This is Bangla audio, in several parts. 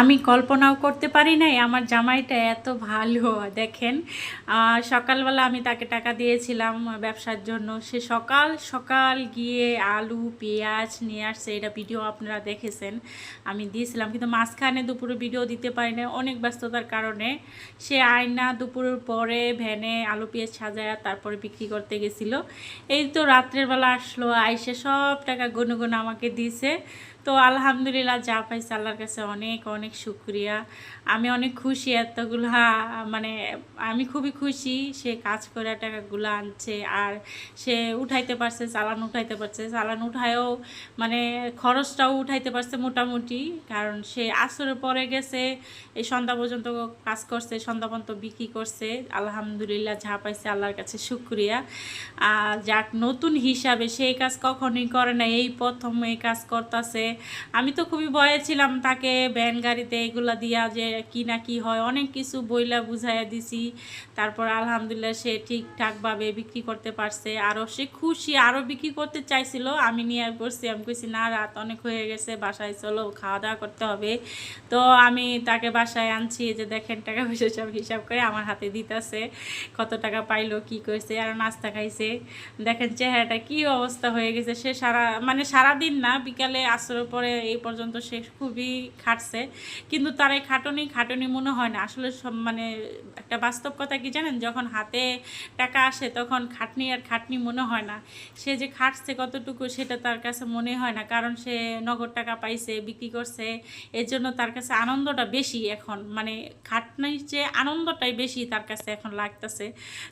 আমি কল্পনাও করতে পারি নাই আমার জামাইটা এত ভালো। দেখেন, সকালবেলা আমি তাকে টাকা দিয়েছিলাম ব্যবসার জন্য। সে সকাল সকাল গিয়ে আলু পেঁয়াজ নিয়ে আসছে, এটা ভিডিও আপনারা দেখেছেন, আমি দিয়েছিলাম। কিন্তু মাঝখানে দুপুরে ভিডিও দিতে পারি না অনেক ব্যস্ততার কারণে। সে আয়না দুপুরের পরে ভ্যানে আলু পেঁয়াজ সাজায় তারপরে বিক্রি করতে গেছিলো। এই তো রাত্রের বেলা আসলো, আইসে সব টাকা গুনে গুনে আমাকে দিয়েছে। তো আলহামদুলিল্লাহ, যা পাইছে আল্লাহর কাছে অনেক অনেক শুক্রিয়া। আমি অনেক খুশি এতগুলা, মানে আমি খুবই খুশি সে কাজ করে টাকাগুলো আনছে। আর সে উঠাইতে পারছে, চালান উঠাইতে পারছে, চালান উঠায়ও মানে খরচটাও উঠাইতে পারছে মোটামুটি। কারণ সে আসরের পরে গেছে, এই সন্ধ্যা পর্যন্ত কাজ করছে, সন্ধ্যা পর্যন্ত বিক্রি করছে। আলহামদুলিল্লাহ, যা পাইছে আল্লাহর কাছে শুক্রিয়া। যাক, নতুন হিসাবে সেই কাজ কখনোই করে না, এই প্রথম এই কাজ করতেছে। আমি তো খুবই ভয়ে ছিলাম তাকে ভ্যান গাড়িতে এগুলা দিয়া যে কি না কি হয়, অনেক কিছু বইলা বুঝাইয়া দিছি। তারপর আলহামদুলিল্লাহ সে ঠিকঠাকভাবে বিক্রি করতে পারছে। আরও সে খুশি, আরও বিক্রি করতে চাইছিল। আমি নিয়ে বসছি, আমি কইছি না, রাত অনেক হয়ে গেছে, বাসায় চলো, খাওয়া দাওয়া করতে হবে। তো আমি তাকে বাসায় আনছি, যে দেখেন টাকা পয়সা সব হিসাব করে আমার হাতে দিতেছে, কত টাকা পাইলো, কি করছে, আর নাস্তা খাইছে। দেখেন চেহারাটা কি অবস্থা হয়ে গেছে। সে সারাদিন না, বিকালে আসরের পরে এই পর্যন্ত সে খুবই খাটছে। কিন্তু তার এই খাটনি মনে হয় না আসলে। সব একটা বাস্তব কথা কি জানেন, যখন হাতে টাকা আসে তখন খাটনি আর খাটনি মনে হয় না। সে যে খাটছে কতটুকু সেটা তার কাছে মনে হয় না, কারণ সে নগদ টাকা পাইছে, বিক্রি করছে। এর জন্য তার কাছে আনন্দটা বেশি এখন, খাটনির চেয়ে আনন্দটাই বেশি তার কাছে এখন লাগতেছে।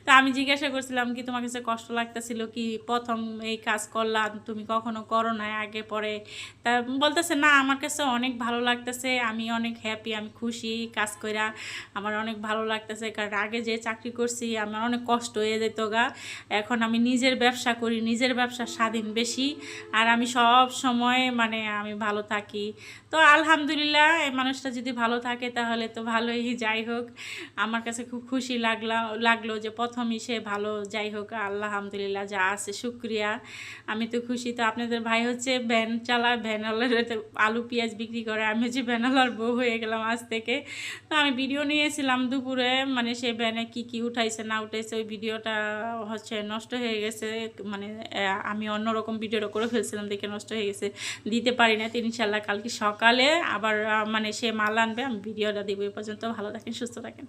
তো আমি জিজ্ঞাসা করছিলাম, কি তোমার কাছে কষ্ট লাগতেছিল কি, প্রথম এই কাজ করলাম, তুমি কখনো করো না আগে পরে? তা বলতেছে না, আমার কাছে অনেক ভালো লাগতেছে, আমি অনেক হ্যাপি, আমি খুশি কাজ কইরা, আমার অনেক ভালো লাগতেছে। কারণ আগে যে চাকরি করছি আমার অনেক কষ্ট হয়ে যেত গা। এখন আমি নিজের ব্যবসা করি, নিজের ব্যবসা স্বাধীন বেশি। আর আমি সব সময় আমি ভালো থাকি। তো আলহামদুলিল্লাহ, এই মানুষটা যদি ভালো থাকে তাহলে তো ভালোই। যাই হোক, আমার কাছে খুব খুশি লাগলো যে প্রথমই সে ভালো। যাই হোক, আলহামদুলিল্লাহ, যা আছে শুক্রিয়া। আমি তো খুশি। তো আপনাদের ভাই হচ্ছে ভ্যান চালায়, ভ্যানওয়ালার আলু পেঁয়াজ বিক্রি করে। আমি হচ্ছে ভ্যানওয়ালার বউ হয়ে গেলাম আজ থেকে। তো আমি ভিডিও নিয়েছিলাম দুপুরে, সে ভ্যানে কি কি উঠাইছে না উঠাইছে, ওই ভিডিওটা হচ্ছে নষ্ট হয়ে গেছে। আমি অন্যরকম ভিডিওটা করে ফেলছিলাম, দেখে নষ্ট হয়ে গেছে, দিতে পারি না। তো ইনশাল্লাহ কালকে সকালে আবার সে মাল আনবে, আমি ভিডিওটা দিব। এই পর্যন্ত ভালো থাকেন, সুস্থ থাকেন।